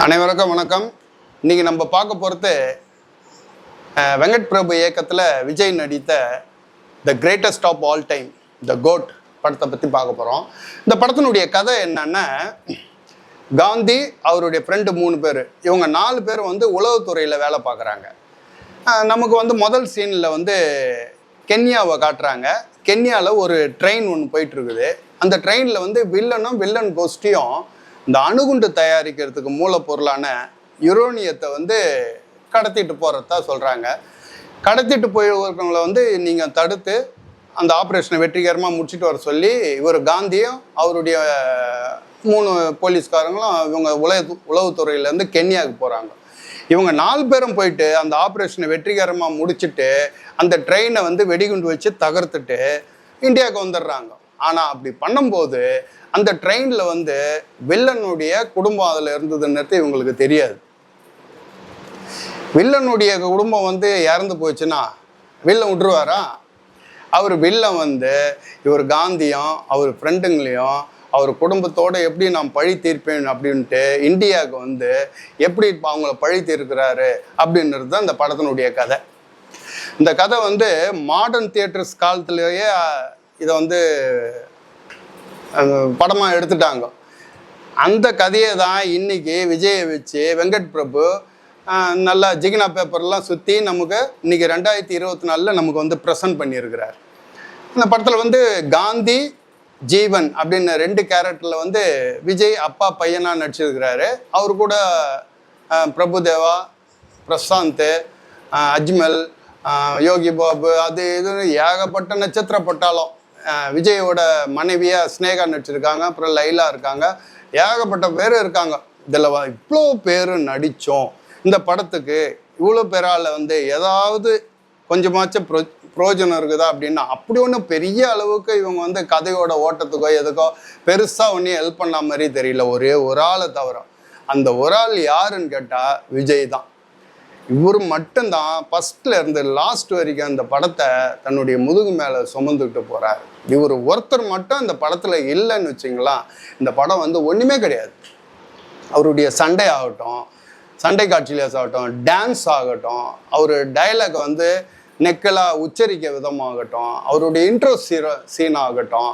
அனைவருக்கும் வணக்கம். இன்னைக்கு நம்ம பார்க்க போகிறது வெங்கட் பிரபு இயக்கத்தில் விஜய் நடித்த the greatest of all time the GOAT படத்தை பற்றி பார்க்க போகிறோம். இந்த படத்தினுடைய கதை என்னன்னா, காந்தி அவருடைய ஃப்ரெண்டு 3 பேர், இவங்க 4 பேர் உளவுத்துறையில் வேலை பார்க்குறாங்க. நமக்கு முதல் சீனில் கென்யாவை காட்டுறாங்க. கென்யாவில் ஒரு ட்ரெயின் ஒன்று போயிட்டுருக்குது. அந்த ட்ரெயினில் வில்லனும் வில்லன் கோஷ்டியும் இந்த அணுகுண்டு தயாரிக்கிறதுக்கு மூலப்பொருளான யுரேனியத்தை கடத்திட்டு போகிறதா சொல்கிறாங்க. கடத்திட்டு போயிருக்கிறவங்கள நீங்கள் தடுத்து அந்த ஆப்ரேஷனை வெற்றிகரமாக முடிச்சுட்டு வர சொல்லி இவர் காந்தியும் அவருடைய 3 போலீஸ்காரங்களும் இவங்க உளவுத்துறையிலேருந்து கென்யாவுக்கு போகிறாங்க. இவங்க 4 பேரும் போயிட்டு அந்த ஆப்ரேஷனை வெற்றிகரமாக முடிச்சுட்டு அந்த ட்ரெயினை வெடிகுண்டு வச்சு தகர்த்துட்டு இந்தியாவுக்கு வந்துடுறாங்க. ஆனால் அப்படி பண்ணும்போது அந்த ட்ரெயினில் வில்லனுடைய குடும்பம் அதில் இருந்ததுன்னு இவங்களுக்கு தெரியாது. வில்லனுடைய குடும்பம் இறந்து போச்சுன்னா வில்லன் விட்டுருவாரா? அவர் வில்லன் இவர் காந்தியும் அவர் ஃப்ரெண்டுங்களையும் அவர் குடும்பத்தோடு எப்படி நான் பழி தீர்ப்பேன் அப்படின்ட்டு இந்தியாவுக்கு எப்படி அவங்கள பழி தீர்க்கிறாரு அப்படின்றது தான் இந்த படத்தினுடைய கதை. இந்த கதை மாடர்ன் தியேட்டர்ஸ் காலத்திலேயே இதை படமாக எடுத்துட்டாங்க. அந்த கதையை தான் இன்னைக்கு விஜயை வச்சு வெங்கட் பிரபு நல்லா ஜிகினா பேப்பர்லாம் சுற்றி நமக்கு இன்னைக்கு 2024 நமக்கு ப்ரெசன்ட் பண்ணியிருக்கிறார். இந்த படத்தில் காந்தி ஜீவன் அப்படின்னு 2 கேரக்டரில் விஜய் அப்பா பையனாக நடிச்சிருக்கிறாரு. அவர் கூட பிரபுதேவா, பிரசாந்த், அஜ்மல், யோகி பாபு, அது இதுன்னு ஏகப்பட்ட நட்சத்திர பட்டாளம். விஜயோட மனைவியாக ஸ்னேகா நடிச்சிருக்காங்க. அப்புறம் லைலா இருக்காங்க. ஏகப்பட்ட பேர் இருக்காங்க. இதில் இவ்வளோ பேர் நடித்தோம். இந்த படத்துக்கு இவ்வளோ பேரால் ஏதாவது கொஞ்சமாச்சும் பிரயோஜனம் இருக்குதா அப்படின்னா அப்படி ஒன்றும் பெரிய அளவுக்கு இவங்க கதையோட ஓட்டத்துக்கோ எதுக்கோ பெருசாக ஒன்றும் ஹெல்ப் பண்ண மாதிரி தெரியல. ஒரே ஒரு ஆளை தவிர. அந்த ஒரு ஆள் யாருன்னு கேட்டால் விஜய் தான். இவர் மட்டும்தான் ஃபஸ்ட்டில் இருந்து லாஸ்ட் வரைக்கும் அந்த படத்தை தன்னுடைய முதுகு மேலே சுமந்துக்கிட்டு போகிறார். இவர் ஒருத்தர் மட்டும் இந்த படத்தில் இல்லைன்னு வச்சிங்களா, இந்த படம் ஒன்றுமே கிடையாது. அவருடைய சண்டை ஆகட்டும், சண்டை காட்சியிலேஸ் ஆகட்டும், டான்ஸ் ஆகட்டும், அவர் டைலாக் நெக்கலாக உச்சரிக்க விதமாகட்டும், அவருடைய இன்ட்ரோ சீன் ஆகட்டும்,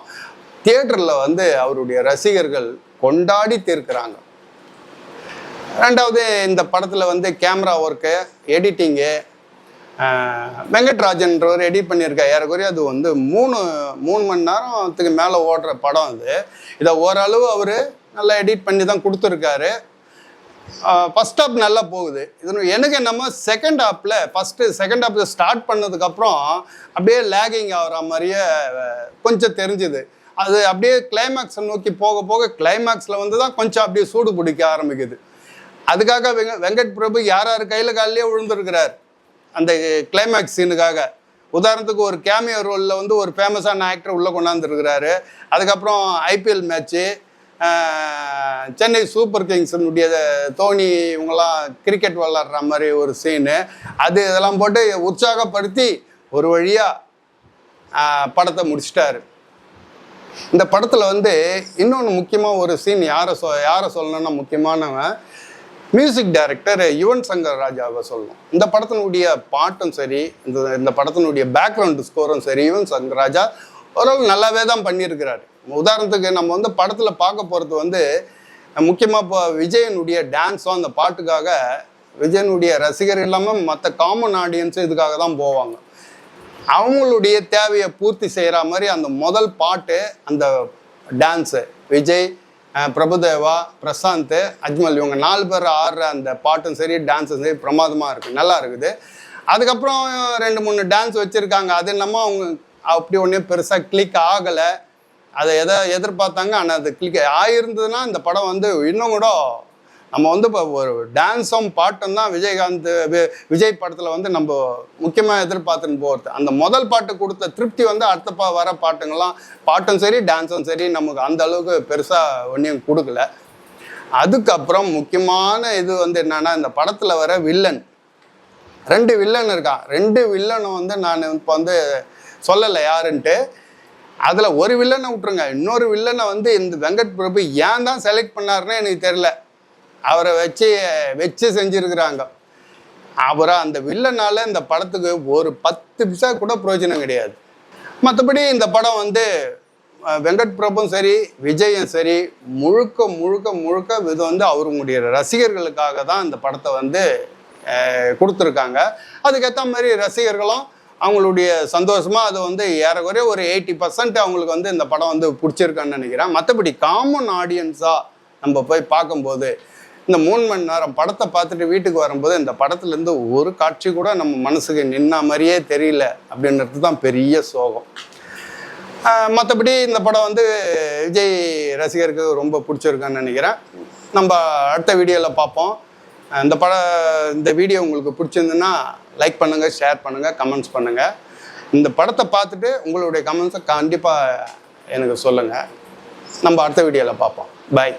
தியேட்டரில் அவருடைய ரசிகர்கள் கொண்டாடி தீர்க்கிறாங்க. ரெண்டாவது, இந்த படத்தில் கேமரா ஒர்க்கு, எடிட்டிங்கு, வெங்கட்ராஜன்றவர் எடிட் பண்ணியிருக்கார். ஏறக்குறைய அது 3 மணி நேரத்துக்கு மேலே ஓடுற படம் அது. இதை ஓரளவு அவர் நல்லா எடிட் பண்ணி தான் கொடுத்துருக்காரு. ஃபஸ்ட் ஹாப் நல்லா போகுது. இது எனக்கு என்னமோ செகண்ட் ஹாப்பில் ஸ்டார்ட் பண்ணதுக்கப்புறம் அப்படியே லேகிங் ஆகிற மாதிரியே கொஞ்சம் தெரிஞ்சுது. அது அப்படியே கிளைமேக்ஸை நோக்கி போக போக கிளைமேக்ஸில் தான் கொஞ்சம் அப்படியே சூடு பிடிக்க ஆரம்பிக்குது. அதுக்காக வெங்கட் பிரபு யார் கையில் காலிலேயே விழுந்துருக்கிறார் அந்த கிளைமேக்ஸ் சீனுக்காக. உதாரணத்துக்கு ஒரு கேமியோ ரோலில் ஒரு ஃபேமஸான ஆக்டர் உள்ளே கொண்டாந்துருக்கிறாரு. அதுக்கப்புறம் ஐபிஎல் மேட்ச்சு, சென்னை சூப்பர் கிங்ஸினுடைய தோனி இவங்கெல்லாம் கிரிக்கெட் விளாட்ற மாதிரி ஒரு சீனு, அது இதெல்லாம் போட்டு உற்சாகப்படுத்தி ஒரு வழியாக படத்தை முடிச்சிட்டாரு. இந்த படத்தில் இன்னொன்று முக்கியமாக ஒரு சீன் யாரை சொல்லணும்னா முக்கியமானவன் மியூசிக் டைரக்டர் யுவன் சங்கர் ராஜாவை சொல்லணும். இந்த படத்தினுடைய பாட்டும் சரி, இந்த படத்தினுடைய பேக்ரவுண்டு ஸ்கோரும் சரி, யுவன் சங்கர் ராஜா ஓரளவு நல்லாவே தான் பண்ணியிருக்கிறாரு. உதாரணத்துக்கு நம்ம படத்தில் பார்க்க போகிறது முக்கியமாக இப்போ விஜயனுடைய டான்ஸும் அந்த பாட்டுக்காக விஜயனுடைய ரசிகர் இல்லாமல் மற்ற காமன் ஆடியன்ஸும் இதுக்காக தான் போவாங்க. அவங்களுடைய தேவையை பூர்த்தி செய்கிற மாதிரி அந்த முதல் பாட்டு, அந்த டான்ஸு, விஜய், பிரபுதேவா, பிரசாந்த், அஜ்மல் இவங்க 4 பேர் ஆடுற அந்த பாட்டும் சரி டான்ஸும் சரி பிரமாதமாக இருக்குது, நல்லா இருக்குது. அதுக்கப்புறம் 2-3 டான்ஸ் வச்சுருக்காங்க. அது இல்லாமல் அவங்க அப்படி ஒன்றும் பெருசாக கிளிக் ஆகலை. அதை எதிர்பார்த்தாங்க, ஆனால் அது கிளிக் ஆகிருந்ததுன்னா இந்த படம் இன்னும் கூட நம்ம இப்போ ஒரு டான்ஸும் பாட்டும் தான் விஜய் படத்தில் நம்ம முக்கியமாக எதிர்பார்த்துன்னு போகிறது. அந்த முதல் பாட்டு கொடுத்த திருப்தி அடுத்த வர பாட்டும் சரி டான்ஸும் சரி நமக்கு அந்த அளவுக்கு பெருசாக ஒன்றையும் கொடுக்கல. அதுக்கப்புறம் முக்கியமான இது என்னன்னா, இந்த படத்தில் வர வில்லன், 2 வில்லன் இருக்கான். 2 வில்லனும் நான் இப்போ சொல்லலை யாருன்ட்டு. அதில் ஒரு வில்லனை விட்டுருங்க, இன்னொரு வில்லனை இந்த வெங்கட் பிரபு ஏன் தான் செலக்ட் பண்ணாருன்னு எனக்கு தெரியல. அவரை வச்சு செஞ்சுருக்கிறாங்க. அவரை அந்த வில்லனால இந்த படத்துக்கு ஒரு 10 பைசா கூட பிரயோஜனம் கிடையாது. மற்றபடி இந்த படம் வந்து வெங்கட் பிரபும் சரி விஜயும் சரி முழுக்க முழுக்க முழுக்க இது வந்து அவருடைய ரசிகர்களுக்காக தான் இந்த படத்தை வந்து கொடுத்துருக்காங்க. அதுக்கேற்ற மாதிரி ரசிகர்களும் அவங்களுடைய சந்தோஷமாக அது வந்து ஏறக்குறைய ஒரு 80% அவங்களுக்கு வந்து இந்த படம் வந்து பிடிச்சிருக்கான்னு நினைக்கிறேன். மற்றபடி காமன் ஆடியன்ஸாக நம்ம போய் பார்க்கும்போது இந்த 3 மணி நேரம் படத்தை பார்த்துட்டு வீட்டுக்கு வரும்போது இந்த படத்துலேருந்து ஒரு காட்சி கூட நம்ம மனசுக்கு நின்ன மாதிரியே தெரியல அப்படின்றது தான் பெரிய சோகம். மற்றபடி இந்த படம் வந்து விஜய் ரசிகருக்கு ரொம்ப பிடிச்சிருக்கான்னு நினைக்கிறேன். நம்ம அடுத்த வீடியோவில் பார்ப்போம். இந்த வீடியோ உங்களுக்கு பிடிச்சிருந்துன்னா லைக் பண்ணுங்கள், ஷேர் பண்ணுங்கள், கமெண்ட்ஸ் பண்ணுங்கள். இந்த படத்தை பார்த்துட்டு உங்களுடைய கமெண்ட்ஸை கண்டிப்பாக எனக்கு சொல்லுங்கள். நம்ம அடுத்த வீடியோவில் பார்ப்போம். பாய்.